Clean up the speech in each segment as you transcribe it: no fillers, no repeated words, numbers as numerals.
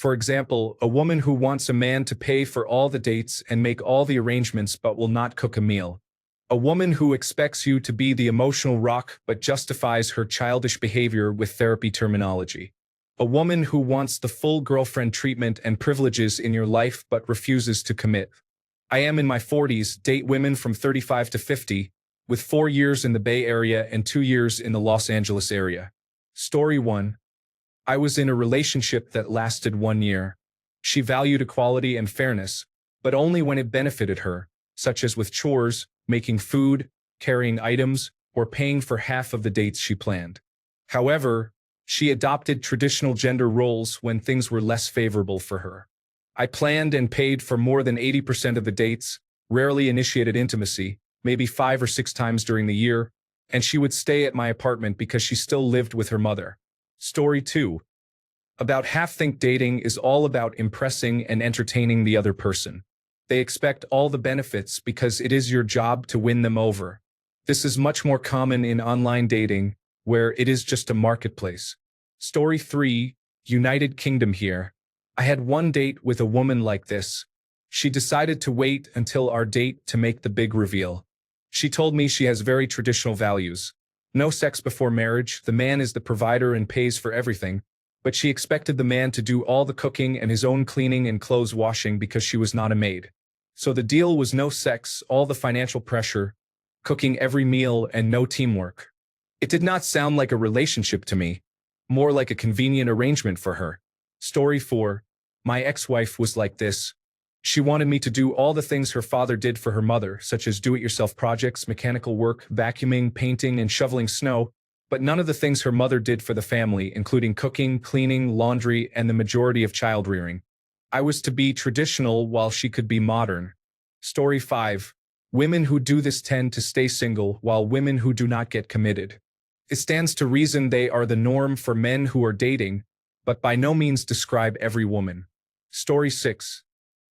For example, a woman who wants a man to pay for all the dates and make all the arrangements but will not cook a meal. A woman who expects you to be the emotional rock but justifies her childish behavior with therapy terminology. A woman who wants the full girlfriend treatment and privileges in your life but refuses to commit. I am in my 40s, date women from 35 to 50, with 4 years in the Bay Area and 2 years in the Los Angeles area. Story 1. I was in a relationship that lasted 1 year. She valued equality and fairness, but only when it benefited her, such as with chores, making food, carrying items, or paying for half of the dates she planned. However, she adopted traditional gender roles when things were less favorable for her. I planned and paid for more than 80% of the dates, rarely initiated intimacy, maybe 5 or 6 times during the year, and she would stay at my apartment because she still lived with her mother. Story 2. About half think dating is all about impressing and entertaining the other person. They expect all the benefits because it is your job to win them over. This is much more common in online dating, where it is just a marketplace. Story 3. United Kingdom here. I had one date with a woman like this. She decided to wait until our date to make the big reveal. She told me she has very traditional values. No sex before marriage, the man is the provider and pays for everything, but she expected the man to do all the cooking and his own cleaning and clothes washing because she was not a maid. So the deal was no sex, all the financial pressure, cooking every meal, and no teamwork. It did not sound like a relationship to me, more like a convenient arrangement for her. Story 4. My ex-wife was like this. She wanted me to do all the things her father did for her mother, such as do-it-yourself projects, mechanical work, vacuuming, painting, and shoveling snow, but none of the things her mother did for the family, including cooking, cleaning, laundry, and the majority of child-rearing. I was to be traditional while she could be modern. Story 5. Women who do this tend to stay single, while women who do not get committed. It stands to reason they are the norm for men who are dating, but by no means describe every woman. Story 6.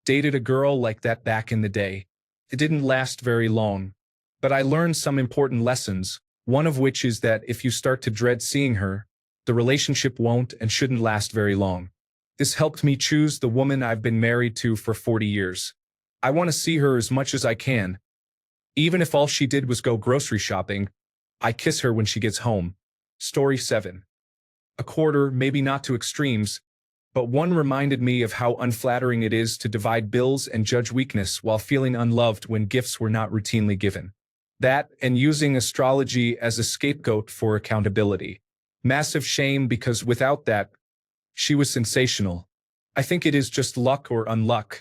Dated a girl like that back in the day. It didn't last very long, but I learned some important lessons, one of which is that if you start to dread seeing her, the relationship won't and shouldn't last very long. This helped me choose the woman I've been married to for 40 years. I want to see her as much as I can. Even if all she did was go grocery shopping, I kiss her when she gets home. Story 7. A quarter, maybe not to extremes, but one reminded me of how unflattering it is to divide bills and judge weakness while feeling unloved when gifts were not routinely given. That, and using astrology as a scapegoat for accountability. Massive shame because without that, she was sensational. I think it is just luck or unluck.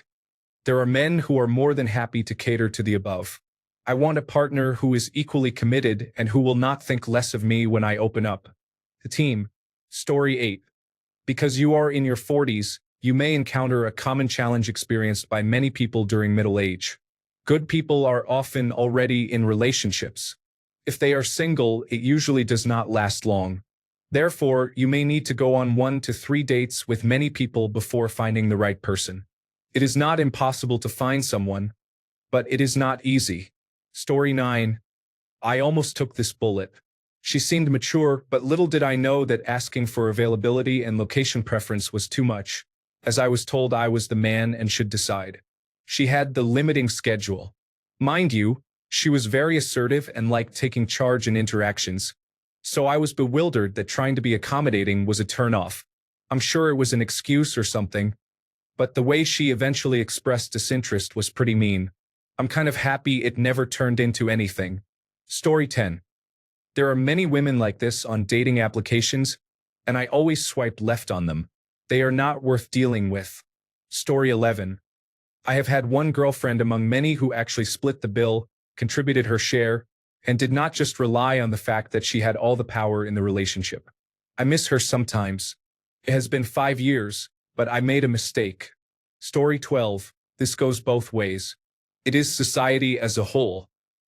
There are men who are more than happy to cater to the above. I want a partner who is equally committed and who will not think less of me when I open up. The team. Story 8. Because you are in your 40s, you may encounter a common challenge experienced by many people during middle age. Good people are often already in relationships. If they are single, it usually does not last long. Therefore, you may need to go on 1 to 3 dates with many people before finding the right person. It is not impossible to find someone, but it is not easy. Story 9. I almost took this bullet. She seemed mature, but little did I know that asking for availability and location preference was too much, as I was told I was the man and should decide. She had the limiting schedule. Mind you, she was very assertive and liked taking charge in interactions, so I was bewildered that trying to be accommodating was a turn-off. I'm sure it was an excuse or something, but the way she eventually expressed disinterest was pretty mean. I'm kind of happy it never turned into anything. Story 10. There are many women like this on dating applications, and I always swipe left on them. They are not worth dealing with. Story 11. I have had one girlfriend among many who actually split the bill, contributed her share, and did not just rely on the fact that she had all the power in the relationship. I miss her sometimes. It has been 5 years, but I made a mistake. Story 12. This goes both ways. It is society as a whole.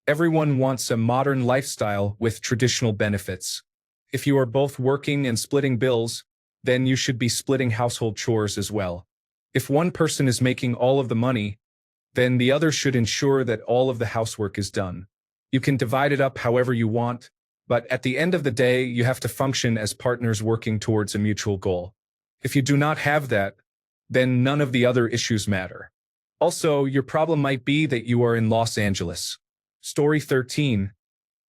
Everyone wants a modern lifestyle with traditional benefits. If you are both working and splitting bills, then you should be splitting household chores as well. If one person is making all of the money, then the other should ensure that all of the housework is done. You can divide it up however you want, but at the end of the day, you have to function as partners working towards a mutual goal. If you do not have that, then none of the other issues matter. Also, your problem might be that you are in Los Angeles. Story 13.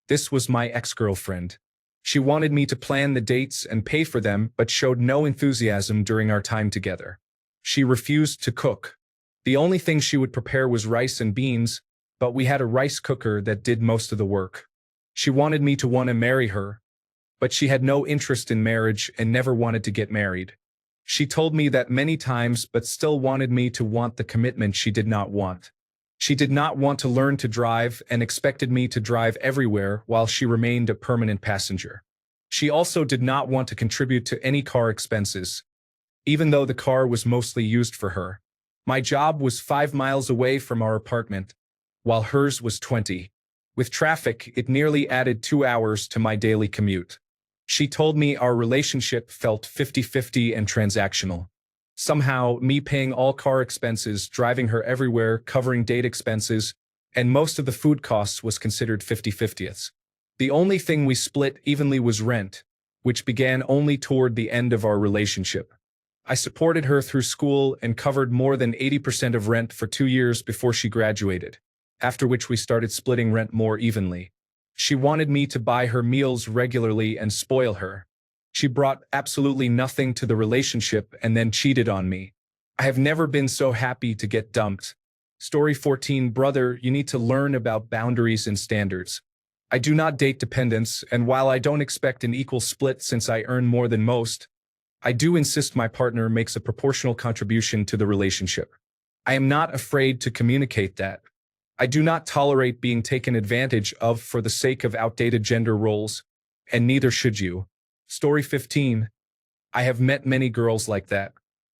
This was my ex-girlfriend. She wanted me to plan the dates and pay for them, but showed no enthusiasm during our time together. She refused to cook. The only thing she would prepare was rice and beans, but we had a rice cooker that did most of the work. She wanted me to want to marry her, but she had no interest in marriage and never wanted to get married. She told me that many times, but still wanted me to want the commitment she did not want. She did not want to learn to drive and expected me to drive everywhere while she remained a permanent passenger. She also did not want to contribute to any car expenses, even though the car was mostly used for her. My job was 5 miles away from our apartment, while hers was 20. With traffic, it nearly added 2 hours to my daily commute. She told me our relationship felt 50-50 and transactional. Somehow, me paying all car expenses, driving her everywhere, covering date expenses, and most of the food costs was considered 50-50ths. The only thing we split evenly was rent, which began only toward the end of our relationship. I supported her through school and covered more than 80% of rent for 2 years before she graduated, after which we started splitting rent more evenly. She wanted me to buy her meals regularly and spoil her. She brought absolutely nothing to the relationship and then cheated on me. I have never been so happy to get dumped. Story 14. Brother, you need to learn about boundaries and standards. I do not date dependents, and while I don't expect an equal split since I earn more than most, I do insist my partner makes a proportional contribution to the relationship. I am not afraid to communicate that. I do not tolerate being taken advantage of for the sake of outdated gender roles, and neither should you. Story 15. I have met many girls like that.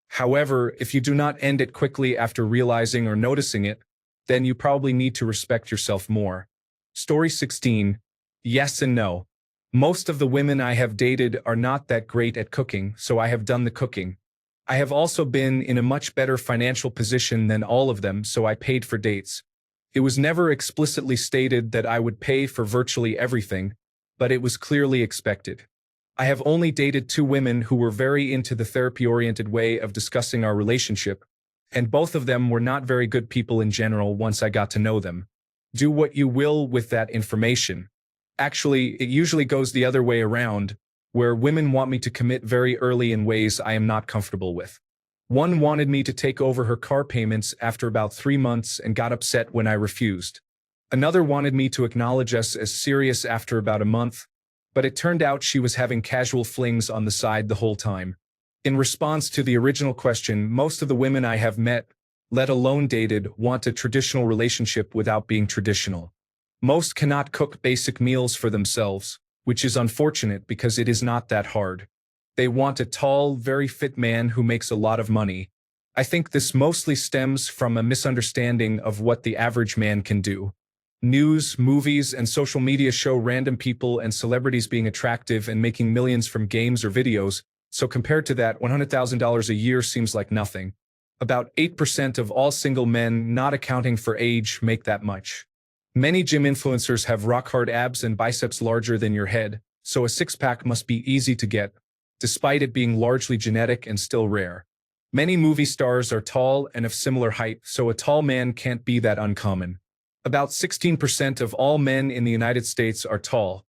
However, if you do not end it quickly after realizing or noticing it, then you probably need to respect yourself more. Story 16. Yes and no. Most of the women I have dated are not that great at cooking, so I have done the cooking. I have also been in a much better financial position than all of them, so I paid for dates. It was never explicitly stated that I would pay for virtually everything, but it was clearly expected. I have only dated 2 women who were very into the therapy-oriented way of discussing our relationship, and both of them were not very good people in general once I got to know them. Do what you will with that information. Actually, it usually goes the other way around, where women want me to commit very early in ways I am not comfortable with. One wanted me to take over her car payments after about 3 months and got upset when I refused. Another wanted me to acknowledge us as serious after about a month, but it turned out she was having casual flings on the side the whole time. In response to the original question, most of the women I have met, let alone dated, want a traditional relationship without being traditional. Most cannot cook basic meals for themselves, which is unfortunate because it is not that hard. They want a tall, very fit man who makes a lot of money. I think this mostly stems from a misunderstanding of what the average man can do. News, movies, and social media show random people and celebrities being attractive and making millions from games or videos, so compared to that, $100,000 a year seems like nothing. About 8% of all single men, not accounting for age, make that much. Many gym influencers have rock-hard abs and biceps larger than your head, so a six-pack must be easy to get, despite it being largely genetic and still rare. Many movie stars are tall and of similar height, so a tall man can't be that uncommon. About 16% of all men in the United States are tall,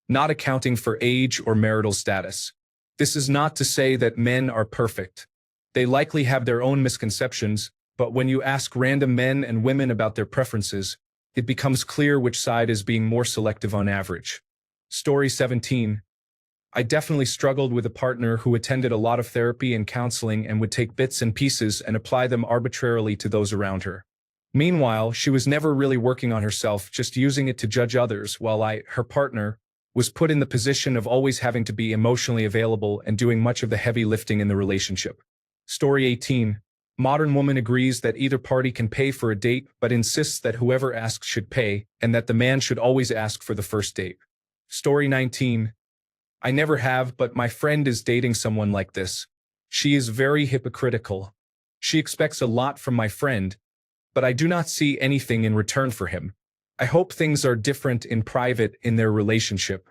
not accounting for age or marital status. This is not to say that men are perfect. They likely have their own misconceptions, but when you ask random men and women about their preferences, it becomes clear which side is being more selective on average. Story 17. I definitely struggled with a partner who attended a lot of therapy and counseling and would take bits and pieces and apply them arbitrarily to those around her. Meanwhile, she was never really working on herself, just using it to judge others, while I, her partner, was put in the position of always having to be emotionally available and doing much of the heavy lifting in the relationship. Story 18. Modern woman agrees that either party can pay for a date, but insists that whoever asks should pay, and that the man should always ask for the first date. Story 19. I never have, but my friend is dating someone like this. She is very hypocritical. She expects a lot from my friend, but I do not see anything in return for him. I hope things are different in private in their relationship.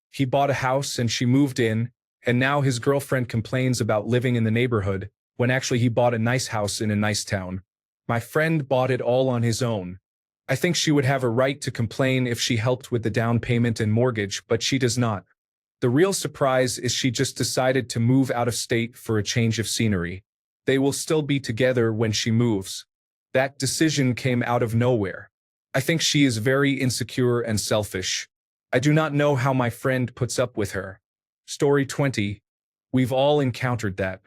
He bought a house and she moved in, and now his girlfriend complains about living in the neighborhood, when actually he bought a nice house in a nice town. My friend bought it all on his own. I think she would have a right to complain if she helped with the down payment and mortgage, but she does not. The real surprise is she just decided to move out of state for a change of scenery. They will still be together when she moves. That decision came out of nowhere. I think she is very insecure and selfish. I do not know how my friend puts up with her. Story 20. We've all encountered that.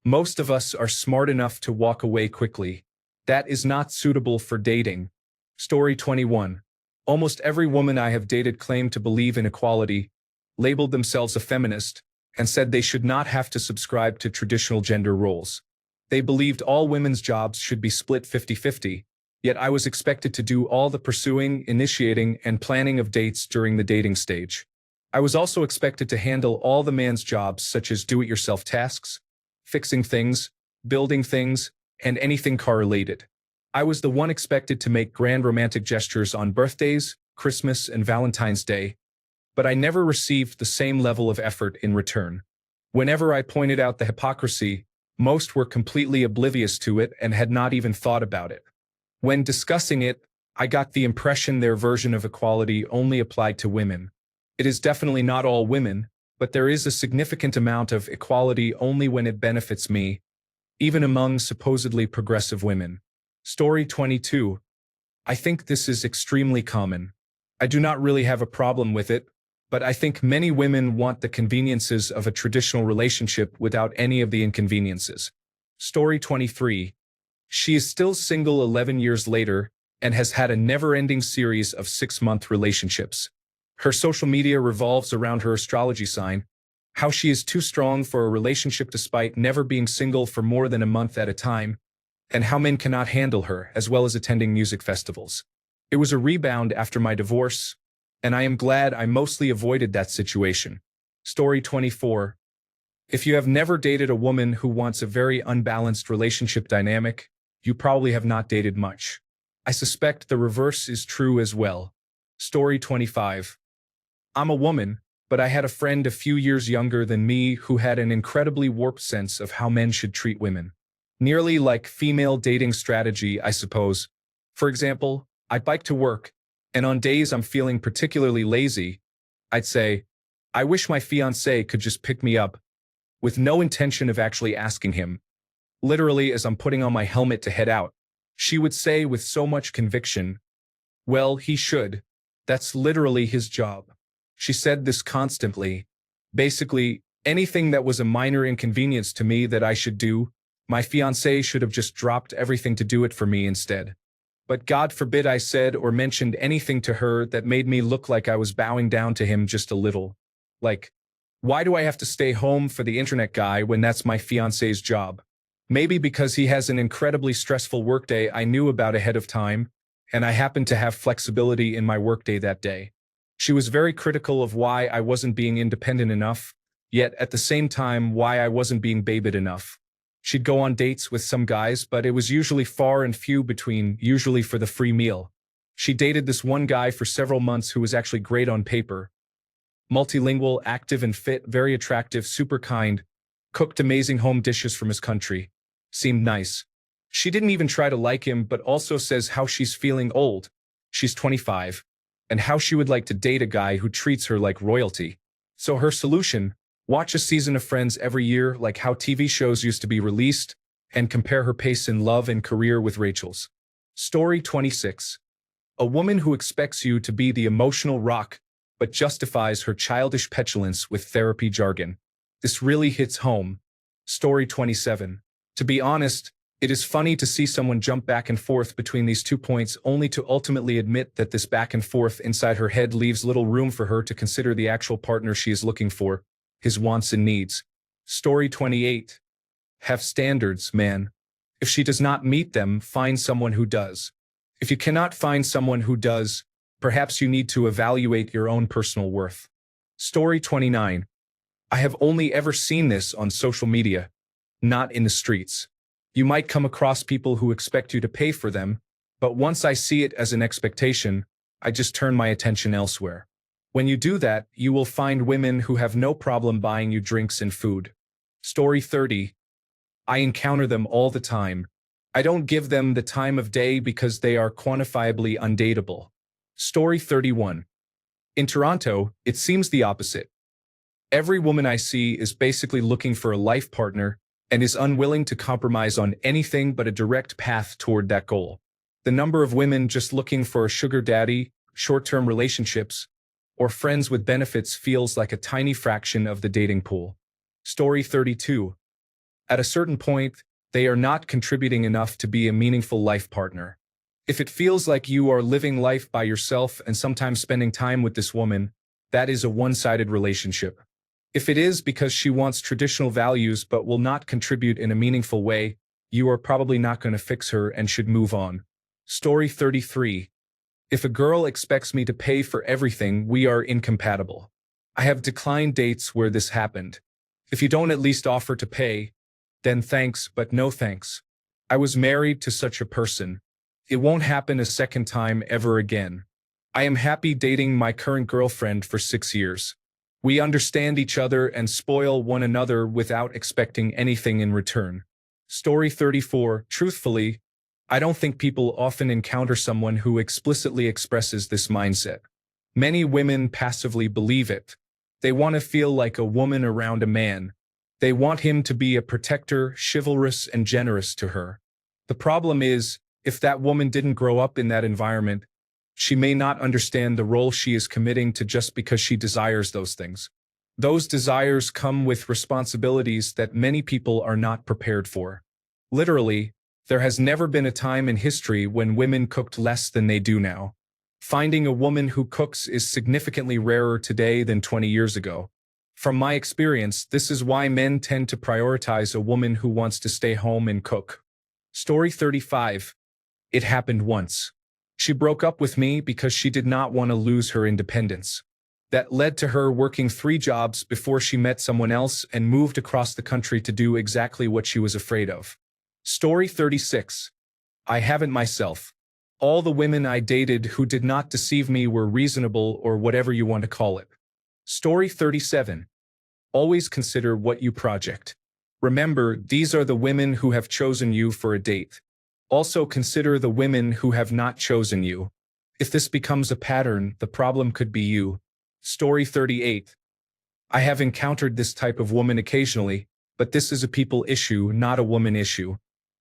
Most of us are smart enough to walk away quickly. That is not suitable for dating. Story 21. Almost every woman I have dated claimed to believe in equality, labeled themselves a feminist, and said they should not have to subscribe to traditional gender roles. They believed all women's jobs should be split 50-50, yet I was expected to do all the pursuing, initiating, and planning of dates during the dating stage. I was also expected to handle all the man's jobs such as do-it-yourself tasks, fixing things, building things, and anything car-related. I was the one expected to make grand romantic gestures on birthdays, Christmas, and Valentine's Day, but I never received the same level of effort in return. Whenever I pointed out the hypocrisy, most were completely oblivious to it and had not even thought about it. When discussing it, I got the impression their version of equality only applied to women. It is definitely not all women, but there is a significant amount of equality only when it benefits me, even among supposedly progressive women. Story 22. I think this is extremely common. I do not really have a problem with it, but I think many women want the conveniences of a traditional relationship without any of the inconveniences. Story 23. She is still single 11 years later and has had a never-ending series of 6-month relationships. Her social media revolves around her astrology sign, how she is too strong for a relationship despite never being single for more than a month at a time, and how men cannot handle her, as well as attending music festivals. It was a rebound after my divorce, and I am glad I mostly avoided that situation. Story 24. If you have never dated a woman who wants a very unbalanced relationship dynamic, you probably have not dated much. I suspect the reverse is true as well. Story 25. I'm a woman, but I had a friend a few years younger than me who had an incredibly warped sense of how men should treat women. Nearly like female dating strategy, I suppose. For example, I bike to work, and on days I'm feeling particularly lazy, I'd say, I wish my fiancé could just pick me up, with no intention of actually asking him. Literally, as I'm putting on my helmet to head out, she would say with so much conviction, well, he should. That's literally his job. She said this constantly. Basically, anything that was a minor inconvenience to me that I should do, my fiancé should have just dropped everything to do it for me instead. But God forbid I said or mentioned anything to her that made me look like I was bowing down to him just a little. Like, why do I have to stay home for the internet guy when that's my fiancé's job? Maybe because he has an incredibly stressful workday I knew about ahead of time, and I happened to have flexibility in my workday that day. She was very critical of why I wasn't being independent enough, yet at the same time why I wasn't being babied enough. She'd go on dates with some guys, but it was usually far and few between, usually for the free meal. She dated this one guy for several months who was actually great on paper. Multilingual, active and fit, very attractive, super kind, cooked amazing home dishes from his country. Seemed nice. She didn't even try to like him, but also says how she's feeling old. She's 25. And how she would like to date a guy who treats her like royalty. So her solution: watch a season of Friends every year like how TV shows used to be released, and compare her pace in love and career with Rachel's. Story 26. A woman who expects you to be the emotional rock, but justifies her childish petulance with therapy jargon. This really hits home. Story 27. To be honest, it is funny to see someone jump back and forth between these 2 points only to ultimately admit that this back and forth inside her head leaves little room for her to consider the actual partner she is looking for, his wants and needs. Story 28. Have standards, man. If she does not meet them, find someone who does. If you cannot find someone who does, perhaps you need to evaluate your own personal worth. Story 29. I have only ever seen this on social media, not in the streets. You might come across people who expect you to pay for them, but once I see it as an expectation, I just turn my attention elsewhere. When you do that, you will find women who have no problem buying you drinks and food. Story 30. I encounter them all the time. I don't give them the time of day because they are quantifiably undateable. Story 31. In Toronto, it seems the opposite. Every woman I see is basically looking for a life partner and is unwilling to compromise on anything but a direct path toward that goal. The number of women just looking for a sugar daddy, short-term relationships, or friends with benefits feels like a tiny fraction of the dating pool. Story 32. At a certain point, they are not contributing enough to be a meaningful life partner. If it feels like you are living life by yourself and sometimes spending time with this woman, that is a one-sided relationship. If it is because she wants traditional values but will not contribute in a meaningful way, you are probably not going to fix her and should move on. Story 33. If a girl expects me to pay for everything, we are incompatible. I have declined dates where this happened. If you don't at least offer to pay, then thanks, but no thanks. I was married to such a person. It won't happen a second time ever again. I am happy dating my current girlfriend for 6 years. We understand each other and spoil one another without expecting anything in return. Story 34. Truthfully, I don't think people often encounter someone who explicitly expresses this mindset. Many women passively believe it. They want to feel like a woman around a man. They want him to be a protector, chivalrous, and generous to her. The problem is, if that woman didn't grow up in that environment, she may not understand the role she is committing to just because she desires those things. Those desires come with responsibilities that many people are not prepared for. Literally, there has never been a time in history when women cooked less than they do now. Finding a woman who cooks is significantly rarer today than 20 years ago. From my experience, this is why men tend to prioritize a woman who wants to stay home and cook. Story 35. It happened once. She broke up with me because she did not want to lose her independence. That led to her working 3 jobs before she met someone else and moved across the country to do exactly what she was afraid of. Story 36. I haven't myself. All the women I dated who did not deceive me were reasonable or whatever you want to call it. Story 37. Always consider what you project. Remember, these are the women who have chosen you for a date. Also consider the women who have not chosen you. If this becomes a pattern, the problem could be you. Story 38. I have encountered this type of woman occasionally, but this is a people issue, not a woman issue.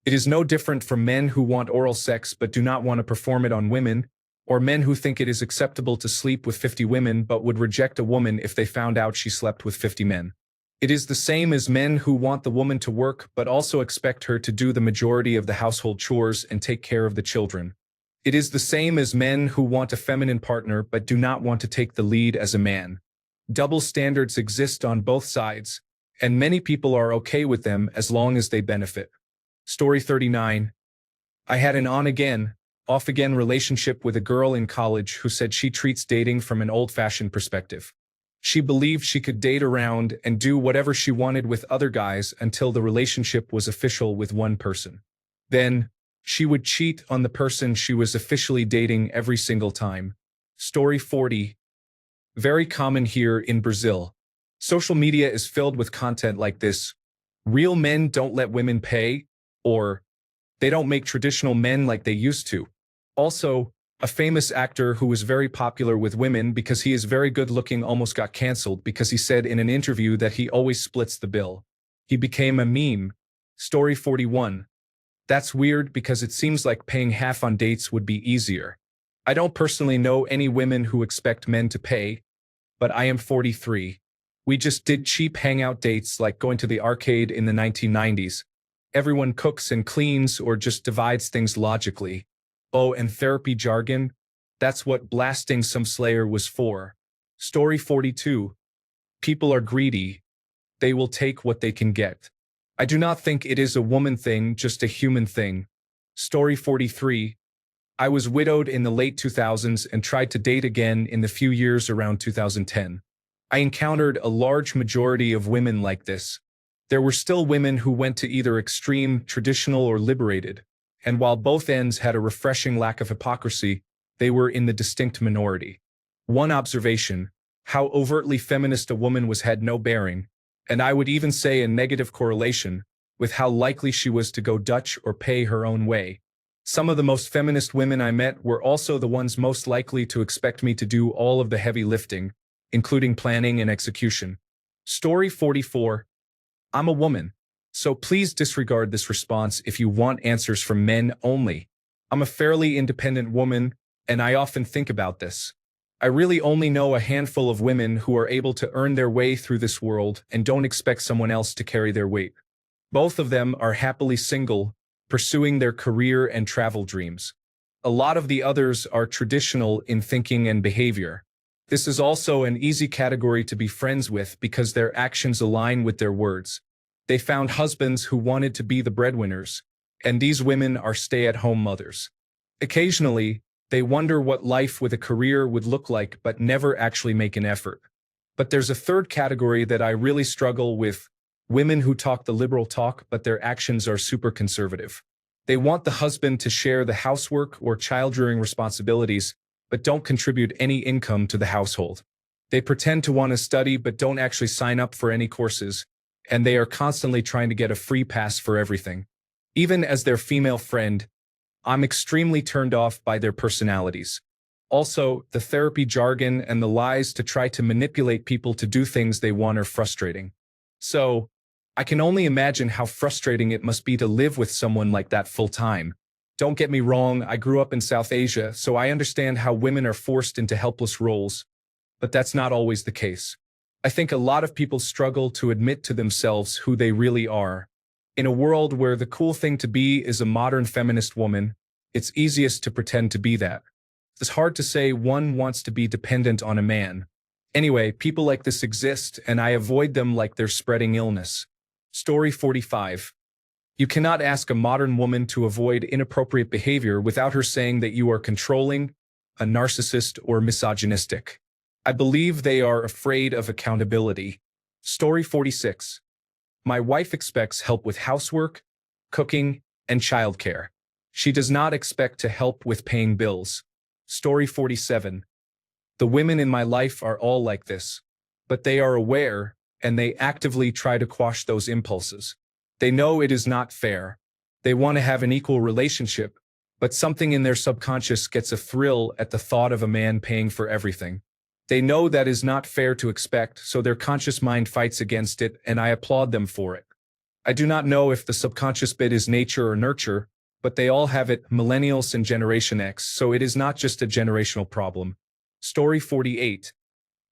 It is no different from men who want oral sex but do not want to perform it on women, or men who think it is acceptable to sleep with 50 women but would reject a woman if they found out she slept with 50 men. It is the same as men who want the woman to work but also expect her to do the majority of the household chores and take care of the children. It is the same as men who want a feminine partner but do not want to take the lead as a man. Double standards exist on both sides, and many people are okay with them as long as they benefit. Story 39. I had an on-again, off-again relationship with a girl in college who said she treats dating from an old-fashioned perspective. She believed she could date around and do whatever she wanted with other guys until the relationship was official with one person. Then, she would cheat on the person she was officially dating every single time. Story 40. Very common here in Brazil. Social media is filled with content like this. Real men don't let women pay, or they don't make traditional men like they used to. Also, a famous actor who was very popular with women because he is very good looking almost got canceled because he said in an interview that he always splits the bill. He became a meme. Story 41. That's weird because it seems like paying half on dates would be easier. I don't personally know any women who expect men to pay, but I am 43. We just did cheap hangout dates like going to the arcade in the 1990s. Everyone cooks and cleans or just divides things logically. Oh, and therapy jargon? That's what blasting some Slayer was for. Story 42. People are greedy. They will take what they can get. I do not think it is a woman thing, just a human thing. Story 43. I was widowed in the late 2000s and tried to date again in the few years around 2010. I encountered a large majority of women like this. There were still women who went to either extreme, traditional, or liberated, and while both ends had a refreshing lack of hypocrisy, they were in the distinct minority. One observation, how overtly feminist a woman was had no bearing, and I would even say a negative correlation, with how likely she was to go Dutch or pay her own way. Some of the most feminist women I met were also the ones most likely to expect me to do all of the heavy lifting, including planning and execution. Story 44. I'm a woman, so please disregard this response if you want answers from men only. I'm a fairly independent woman, and I often think about this. I really only know a handful of women who are able to earn their way through this world and don't expect someone else to carry their weight. Both of them are happily single, pursuing their career and travel dreams. A lot of the others are traditional in thinking and behavior. This is also an easy category to be friends with because their actions align with their words. They found husbands who wanted to be the breadwinners, and these women are stay-at-home mothers. Occasionally, they wonder what life with a career would look like but never actually make an effort. But there's a third category that I really struggle with: women who talk the liberal talk but their actions are super conservative. They want the husband to share the housework or child-rearing responsibilities, but don't contribute any income to the household. They pretend to want to study but don't actually sign up for any courses, and they are constantly trying to get a free pass for everything. Even as their female friend, I'm extremely turned off by their personalities. Also, the therapy jargon and the lies to try to manipulate people to do things they want are frustrating. So, I can only imagine how frustrating it must be to live with someone like that full-time. Don't get me wrong, I grew up in South Asia, so I understand how women are forced into helpless roles. But that's not always the case. I think a lot of people struggle to admit to themselves who they really are. In a world where the cool thing to be is a modern feminist woman, it's easiest to pretend to be that. It's hard to say one wants to be dependent on a man. Anyway, people like this exist, and I avoid them like they're spreading illness. Story 45. You cannot ask a modern woman to avoid inappropriate behavior without her saying that you are controlling, a narcissist, or misogynistic. I believe they are afraid of accountability. Story 46. My wife expects help with housework, cooking, and childcare. She does not expect to help with paying bills. Story 47. The women in my life are all like this, but they are aware, and they actively try to quash those impulses. They know it is not fair. They want to have an equal relationship, but something in their subconscious gets a thrill at the thought of a man paying for everything. They know that is not fair to expect, so their conscious mind fights against it, and I applaud them for it. I do not know if the subconscious bit is nature or nurture, but they all have it, millennials and Generation X, so it is not just a generational problem. Story 48.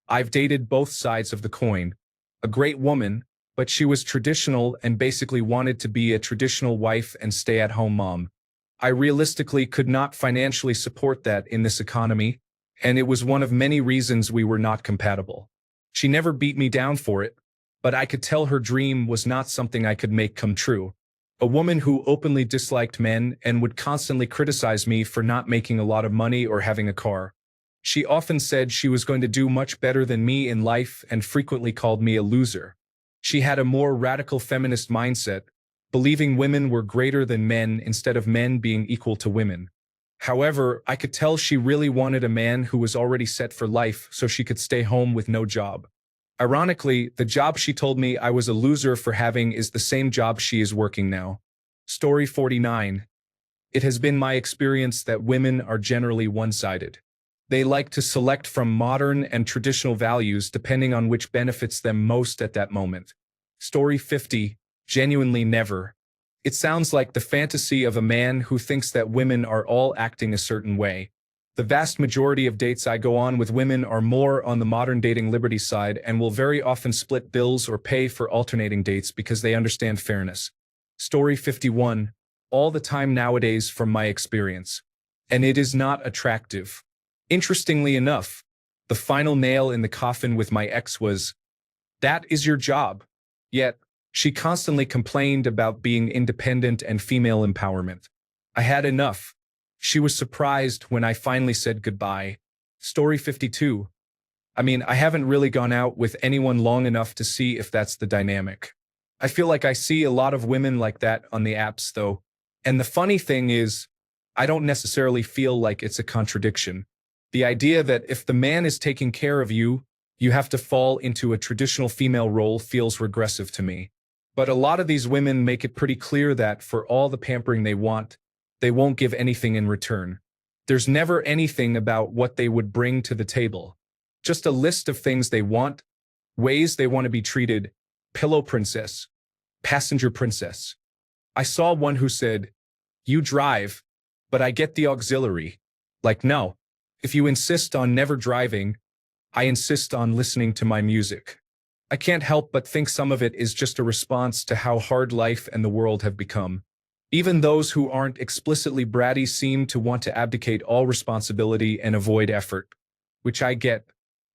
I've dated both sides of the coin. A great woman, but she was traditional and basically wanted to be a traditional wife and stay-at-home mom. I realistically could not financially support that in this economy, and it was one of many reasons we were not compatible. She never beat me down for it, but I could tell her dream was not something I could make come true. A woman who openly disliked men and would constantly criticize me for not making a lot of money or having a car. She often said she was going to do much better than me in life and frequently called me a loser. She had a more radical feminist mindset, believing women were greater than men instead of men being equal to women. However, I could tell she really wanted a man who was already set for life so she could stay home with no job. Ironically, the job she told me I was a loser for having is the same job she is working now. Story 49. It has been my experience that women are generally one-sided. They like to select from modern and traditional values depending on which benefits them most at that moment. Story 50. Genuinely never. It sounds like the fantasy of a man who thinks that women are all acting a certain way. The vast majority of dates I go on with women are more on the modern dating liberty side and will very often split bills or pay for alternating dates because they understand fairness. Story 51. All the time nowadays from my experience. And it is not attractive. Interestingly enough, the final nail in the coffin with my ex was, "That is your job." Yet, she constantly complained about being independent and female empowerment. I had enough. She was surprised when I finally said goodbye. Story 52. I haven't really gone out with anyone long enough to see if that's the dynamic. I feel like I see a lot of women like that on the apps, though. And the funny thing is, I don't necessarily feel like it's a contradiction. The idea that if the man is taking care of you, you have to fall into a traditional female role feels regressive to me. But a lot of these women make it pretty clear that for all the pampering they want, they won't give anything in return. There's never anything about what they would bring to the table. Just a list of things they want, ways they want to be treated, pillow princess, passenger princess. I saw one who said, "You drive, but I get the auxiliary." Like, no. If you insist on never driving, I insist on listening to my music. I can't help but think some of it is just a response to how hard life and the world have become. Even those who aren't explicitly bratty seem to want to abdicate all responsibility and avoid effort, which I get.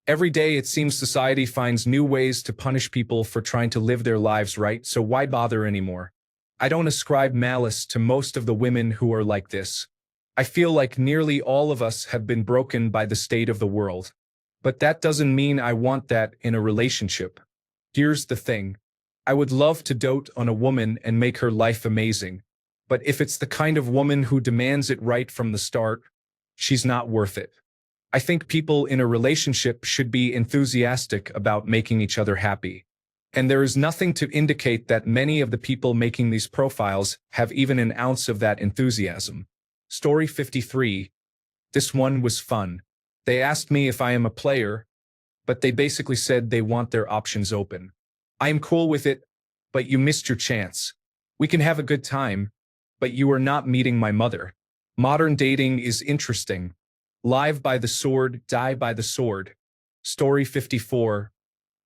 Every day it seems society finds new ways to punish people for trying to live their lives right, so why bother anymore? I don't ascribe malice to most of the women who are like this. I feel like nearly all of us have been broken by the state of the world. But that doesn't mean I want that in a relationship. Here's the thing. I would love to dote on a woman and make her life amazing. But if it's the kind of woman who demands it right from the start, she's not worth it. I think people in a relationship should be enthusiastic about making each other happy. And there is nothing to indicate that many of the people making these profiles have even an ounce of that enthusiasm. Story 53. This one was fun. They asked me if I am a player, but they basically said they want their options open. I am cool with it, but you missed your chance. We can have a good time, but you are not meeting my mother. Modern dating is interesting. Live by the sword, die by the sword. Story 54.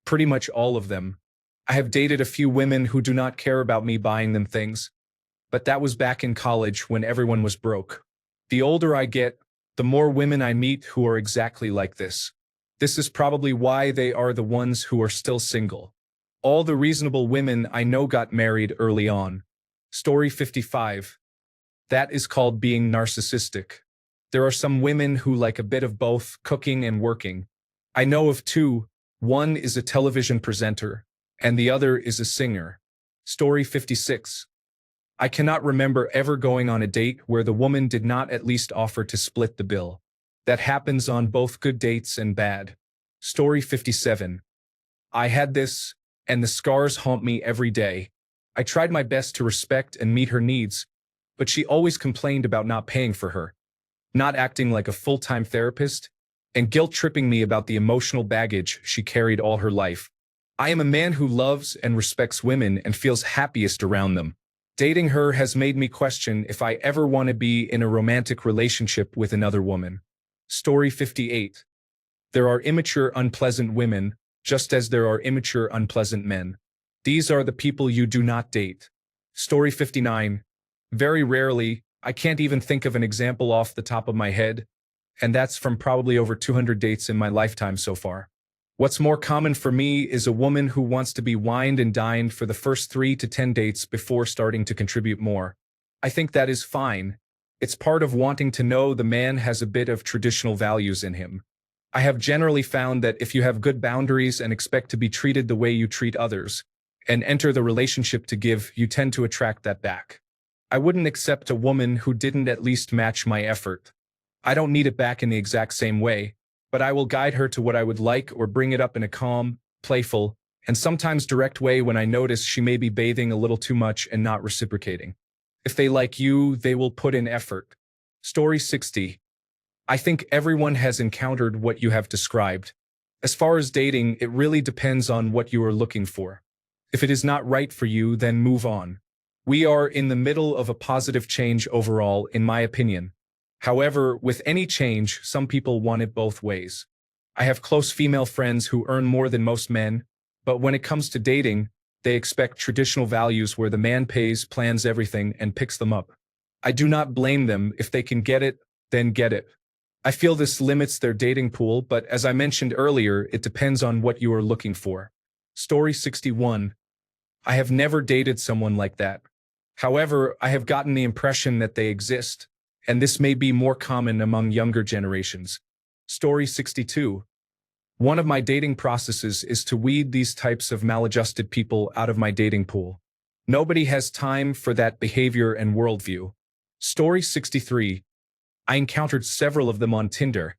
Pretty much all of them. I have dated a few women who do not care about me buying them things, but that was back in college when everyone was broke. The older I get, the more women I meet who are exactly like this. This is probably why they are the ones who are still single. All the reasonable women I know got married early on. Story 55. That is called being narcissistic. There are some women who like a bit of both, cooking and working. I know of two. One is a television presenter, and the other is a singer. Story 56. I cannot remember ever going on a date where the woman did not at least offer to split the bill. That happens on both good dates and bad. Story 57. I had this, and the scars haunt me every day. I tried my best to respect and meet her needs, but she always complained about not paying for her, not acting like a full-time therapist, and guilt-tripping me about the emotional baggage she carried all her life. I am a man who loves and respects women and feels happiest around them. Dating her has made me question if I ever want to be in a romantic relationship with another woman. Story 58. There are immature, unpleasant women, just as there are immature, unpleasant men. These are the people you do not date. Story 59. Very rarely, I can't even think of an example off the top of my head, and that's from probably over 200 dates in my lifetime so far. What's more common for me is a woman who wants to be wined and dined for the first 3 to 10 dates before starting to contribute more. I think that is fine. It's part of wanting to know the man has a bit of traditional values in him. I have generally found that if you have good boundaries and expect to be treated the way you treat others, and enter the relationship to give, you tend to attract that back. I wouldn't accept a woman who didn't at least match my effort. I don't need it back in the exact same way, but I will guide her to what I would like or bring it up in a calm, playful, and sometimes direct way when I notice she may be bathing a little too much and not reciprocating. If they like you, they will put in effort. Story 60. I think everyone has encountered what you have described. As far as dating, it really depends on what you are looking for. If it is not right for you, then move on. We are in the middle of a positive change overall, in my opinion. However, with any change, some people want it both ways. I have close female friends who earn more than most men, but when it comes to dating, they expect traditional values where the man pays, plans everything, and picks them up. I do not blame them. If they can get it, then get it. I feel this limits their dating pool, but as I mentioned earlier, it depends on what you are looking for. Story 61. I have never dated someone like that. However, I have gotten the impression that they exist, and this may be more common among younger generations. Story 62. One of my dating processes is to weed these types of maladjusted people out of my dating pool. Nobody has time for that behavior and worldview. Story 63. I encountered several of them on Tinder.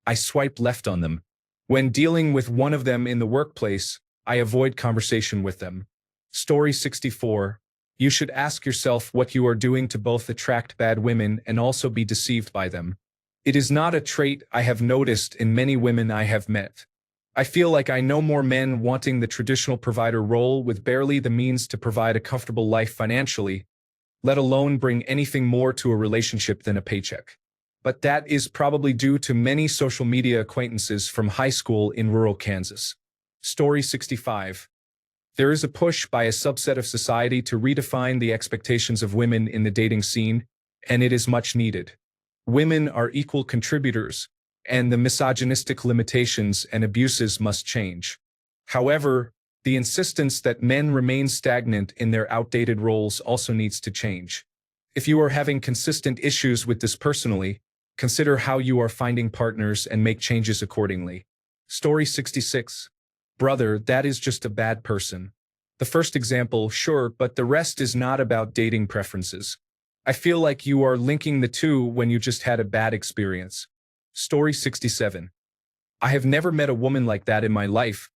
I swiped left on them. When dealing with one of them in the workplace, I avoid conversation with them. Story 64. You should ask yourself what you are doing to both attract bad women and also be deceived by them. It is not a trait I have noticed in many women I have met. I feel like I know more men wanting the traditional provider role with barely the means to provide a comfortable life financially, let alone bring anything more to a relationship than a paycheck. But that is probably due to many social media acquaintances from high school in rural Kansas. Story 65. There is a push by a subset of society to redefine the expectations of women in the dating scene, and it is much needed. Women are equal contributors, and the misogynistic limitations and abuses must change. However, the insistence that men remain stagnant in their outdated roles also needs to change. If you are having consistent issues with this personally, consider how you are finding partners and make changes accordingly. Story 66. Brother, that is just a bad person. The first example, sure, but the rest is not about dating preferences. I feel like you are linking the two when you just had a bad experience. Story 67. I have never met a woman like that in my life,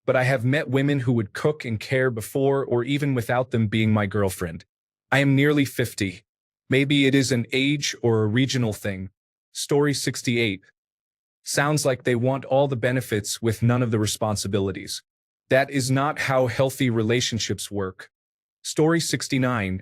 but I have met women who would cook and care before or even without them being my girlfriend. I am nearly 50. Maybe it is an age or a regional thing. Story 68. Sounds like they want all the benefits with none of the responsibilities. That is not how healthy relationships work. Story 69.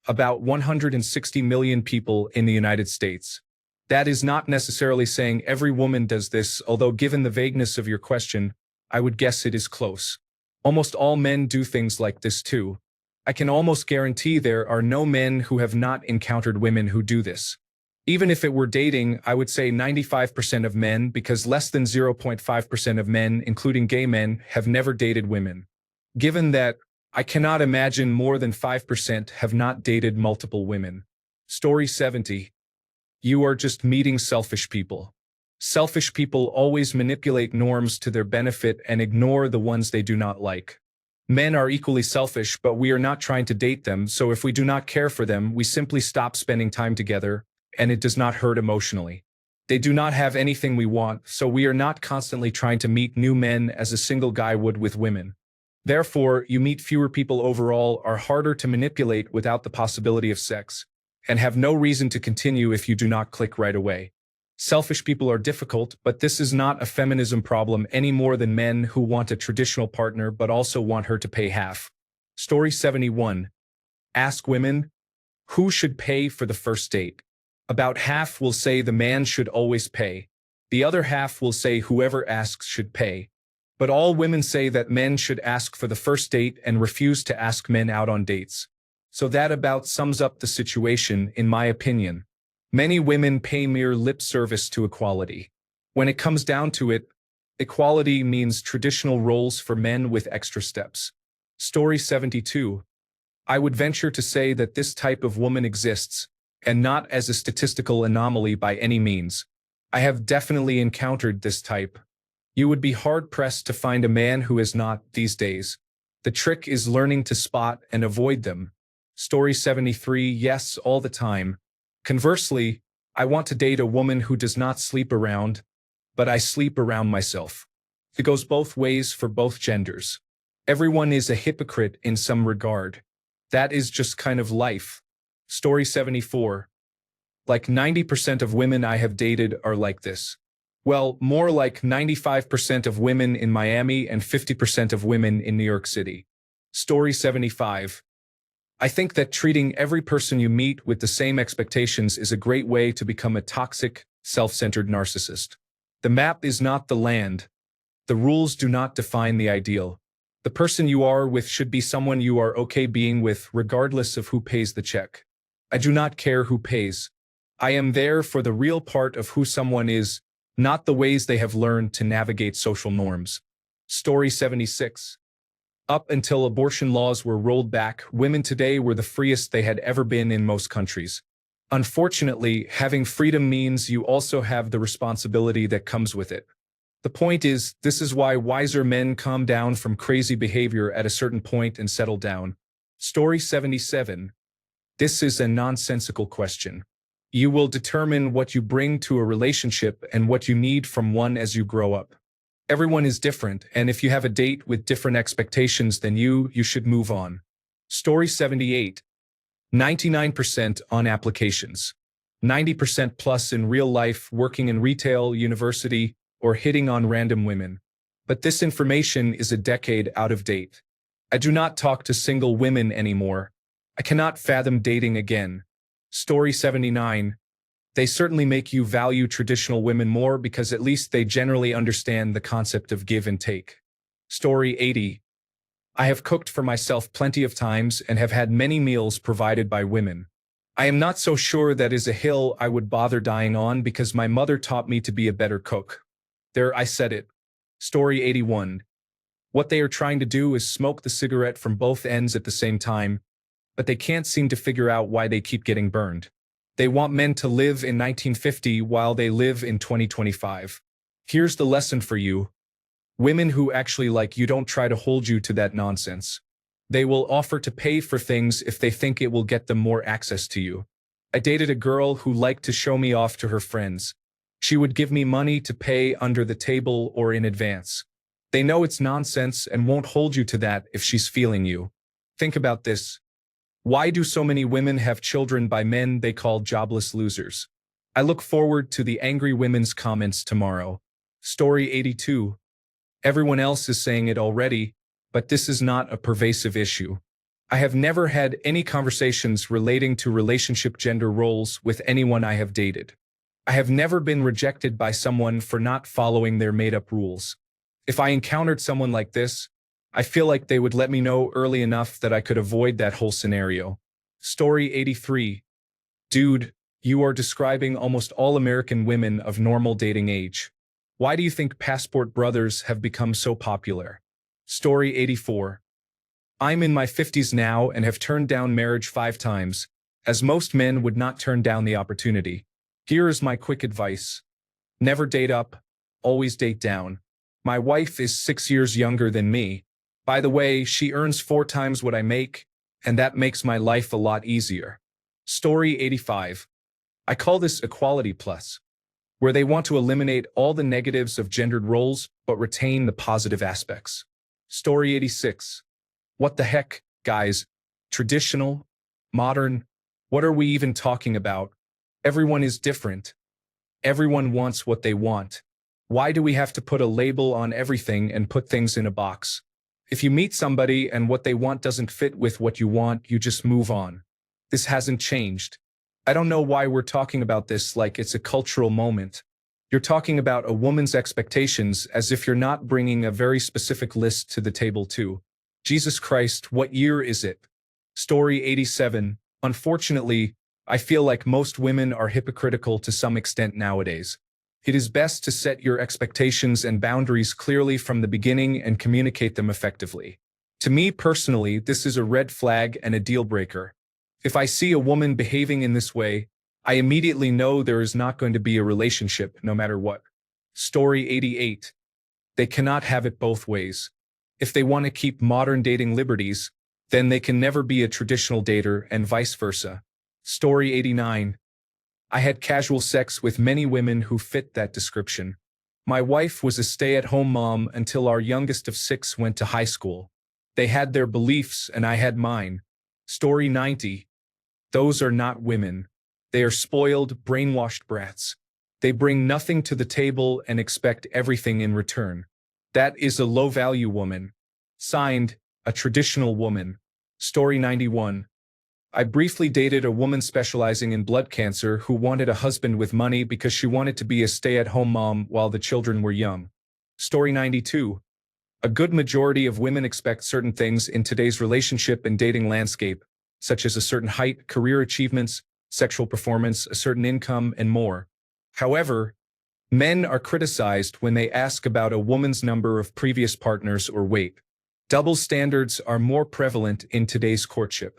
About 160 million people in the United States. That is not necessarily saying every woman does this, although given the vagueness of your question, I would guess it is close. Almost all men do things like this too. I can almost guarantee there are no men who have not encountered women who do this. Even if it were dating, I would say 95% of men, because less than 0.5% of men, including gay men, have never dated women. Given that, I cannot imagine more than 5% have not dated multiple women. Story 70. You are just meeting selfish people. Selfish people always manipulate norms to their benefit and ignore the ones they do not like. Men are equally selfish, but we are not trying to date them, so if we do not care for them, we simply stop spending time together, and it does not hurt emotionally. They do not have anything we want, so we are not constantly trying to meet new men as a single guy would with women. Therefore, you meet fewer people overall, are harder to manipulate without the possibility of sex, and have no reason to continue if you do not click right away. Selfish people are difficult, but this is not a feminism problem any more than men who want a traditional partner but also want her to pay half. Story 71. Ask women, who should pay for the first date? About half will say the man should always pay. The other half will say whoever asks should pay. But all women say that men should ask for the first date and refuse to ask men out on dates. So that about sums up the situation, in my opinion. Many women pay mere lip service to equality. When it comes down to it, equality means traditional roles for men with extra steps. Story 72. I would venture to say that this type of woman exists, and not as a statistical anomaly by any means. I have definitely encountered this type. You would be hard-pressed to find a man who is not, these days. The trick is learning to spot and avoid them. Story 73. Yes, all the time. Conversely, I want to date a woman who does not sleep around, but I sleep around myself. It goes both ways for both genders. Everyone is a hypocrite in some regard. That is just kind of life. Story 74. Like 90% of women I have dated are like this. Well, more like 95% of women in Miami and 50% of women in New York City. Story 75. I think that treating every person you meet with the same expectations is a great way to become a toxic, self-centered narcissist. The map is not the land. The rules do not define the ideal. The person you are with should be someone you are okay being with, regardless of who pays the check. I do not care who pays. I am there for the real part of who someone is, not the ways they have learned to navigate social norms. Story 76. Up until abortion laws were rolled back, women today were the freest they had ever been in most countries. Unfortunately, having freedom means you also have the responsibility that comes with it. The point is, this is why wiser men calm down from crazy behavior at a certain point and settle down. Story 77. This is a nonsensical question. You will determine what you bring to a relationship and what you need from one as you grow up. Everyone is different, and if you have a date with different expectations than you should move on. Story 78. 99% on applications. 90% plus in real life, working in retail, university, or hitting on random women. But this information is a decade out of date. I do not talk to single women anymore. I cannot fathom dating again. Story 79. They certainly make you value traditional women more because at least they generally understand the concept of give and take. Story 80. I have cooked for myself plenty of times and have had many meals provided by women. I am not so sure that is a hill I would bother dying on because my mother taught me to be a better cook. There, I said it. Story 81. What they are trying to do is smoke the cigarette from both ends at the same time, but they can't seem to figure out why they keep getting burned. They want men to live in 1950 while they live in 2025. Here's the lesson for you. Women who actually like you don't try to hold you to that nonsense. They will offer to pay for things if they think it will get them more access to you. I dated a girl who liked to show me off to her friends. She would give me money to pay under the table or in advance. They know it's nonsense and won't hold you to that if she's feeling you. Think about this. Why do so many women have children by men they call jobless losers? I look forward to the angry women's comments tomorrow. Story 82. Everyone else is saying it already, but this is not a pervasive issue. I have never had any conversations relating to relationship gender roles with anyone I have dated. I have never been rejected by someone for not following their made-up rules. If I encountered someone like this, I feel like they would let me know early enough that I could avoid that whole scenario. Story 83. Dude, you are describing almost all American women of normal dating age. Why do you think passport brothers have become so popular? Story 84. I'm in my 50s now and have turned down marriage 5 times, as most men would not turn down the opportunity. Here is my quick advice. Never date up, always date down. My wife is 6 years younger than me. By the way, she earns 4 times what I make, and that makes my life a lot easier. Story 85. I call this equality plus, where they want to eliminate all the negatives of gendered roles but retain the positive aspects. Story 86. What the heck, guys? Traditional? Modern? What are we even talking about? Everyone is different. Everyone wants what they want. Why do we have to put a label on everything and put things in a box? If you meet somebody and what they want doesn't fit with what you want, you just move on. This hasn't changed. I don't know why we're talking about this like it's a cultural moment. You're talking about a woman's expectations as if you're not bringing a very specific list to the table too. Jesus Christ, what year is it? Story 87. Unfortunately, I feel like most women are hypocritical to some extent nowadays. It is best to set your expectations and boundaries clearly from the beginning and communicate them effectively. To me personally, this is a red flag and a deal breaker. If I see a woman behaving in this way, I immediately know there is not going to be a relationship no matter what. Story 88. They cannot have it both ways. If they want to keep modern dating liberties, then they can never be a traditional dater and vice versa. Story 89. I had casual sex with many women who fit that description. My wife was a stay-at-home mom until our youngest of 6 went to high school. They had their beliefs and I had mine. Story 90. Those are not women. They are spoiled, brainwashed brats. They bring nothing to the table and expect everything in return. That is a low-value woman. Signed, a traditional woman. Story 91. I briefly dated a woman specializing in blood cancer who wanted a husband with money because she wanted to be a stay-at-home mom while the children were young. Story 92. A good majority of women expect certain things in today's relationship and dating landscape, such as a certain height, career achievements, sexual performance, a certain income, and more. However, men are criticized when they ask about a woman's number of previous partners or weight. Double standards are more prevalent in today's courtship.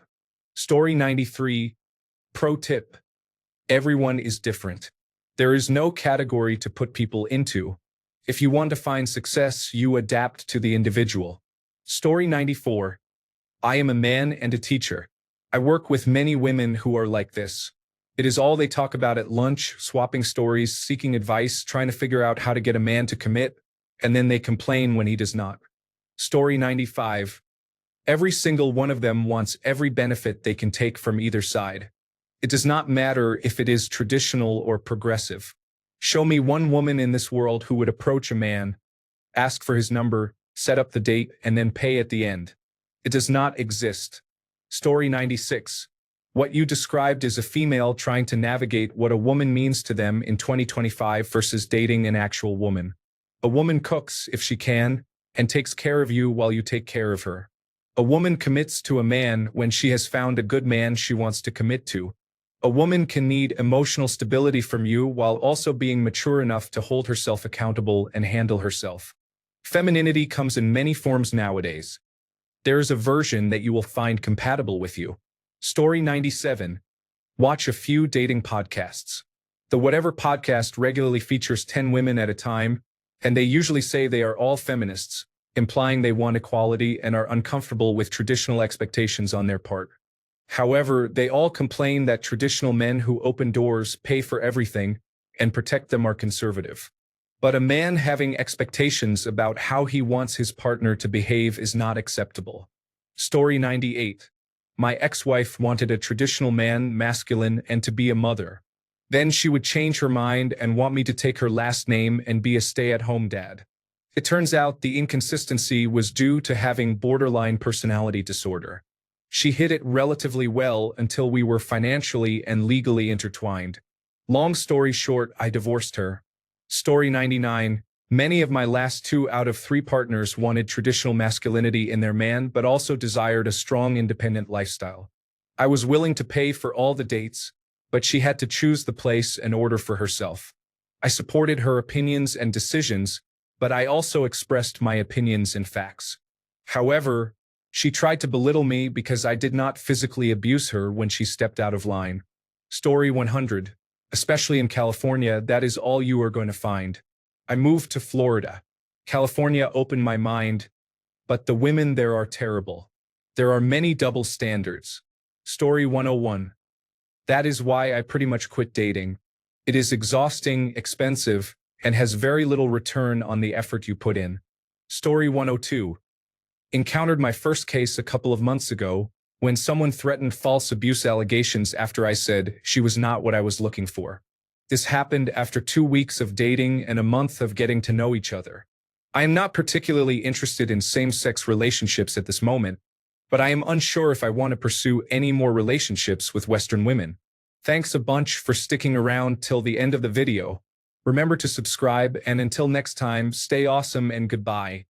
Story 93. Pro tip. Everyone is different. There is no category to put people into. If you want to find success, you adapt to the individual. Story 94. I am a man and a teacher. I work with many women who are like this. It is all they talk about at lunch, swapping stories, seeking advice, trying to figure out how to get a man to commit, and then they complain when he does not. Story 95. Every single one of them wants every benefit they can take from either side. It does not matter if it is traditional or progressive. Show me one woman in this world who would approach a man, ask for his number, set up the date, and then pay at the end. It does not exist. Story 96. What you described is a female trying to navigate what a woman means to them in 2025 versus dating an actual woman. A woman cooks, if she can, and takes care of you while you take care of her. A woman commits to a man when she has found a good man she wants to commit to. A woman can need emotional stability from you while also being mature enough to hold herself accountable and handle herself. Femininity comes in many forms nowadays. There is a version that you will find compatible with you. Story 97. Watch a few dating podcasts. The Whatever podcast regularly features 10 women at a time, and they usually say they are all feminists, implying they want equality and are uncomfortable with traditional expectations on their part. However, they all complain that traditional men who open doors, pay for everything, and protect them are conservative. But a man having expectations about how he wants his partner to behave is not acceptable. Story 98. My ex-wife wanted a traditional man, masculine, and to be a mother. Then she would change her mind and want me to take her last name and be a stay-at-home dad. It turns out the inconsistency was due to having borderline personality disorder. She hid it relatively well until we were financially and legally intertwined. Long story short, I divorced her. Story 99. Many of my last 2 out of 3 partners wanted traditional masculinity in their man but also desired a strong independent lifestyle. I was willing to pay for all the dates, but she had to choose the place and order for herself. I supported her opinions and decisions, but I also expressed my opinions and facts. However, she tried to belittle me because I did not physically abuse her when she stepped out of line. Story 100. Especially in California, that is all you are going to find. I moved to Florida. California opened my mind, but the women there are terrible. There are many double standards. Story 101. That is why I pretty much quit dating. It is exhausting, expensive, and has very little return on the effort you put in. Story 102. Encountered my first case a couple of months ago when someone threatened false abuse allegations after I said she was not what I was looking for. This happened after 2 weeks of dating and a month of getting to know each other. I am not particularly interested in same-sex relationships at this moment, but I am unsure if I want to pursue any more relationships with Western women. Thanks a bunch for sticking around till the end of the video. Remember to subscribe, and until next time, stay awesome and goodbye.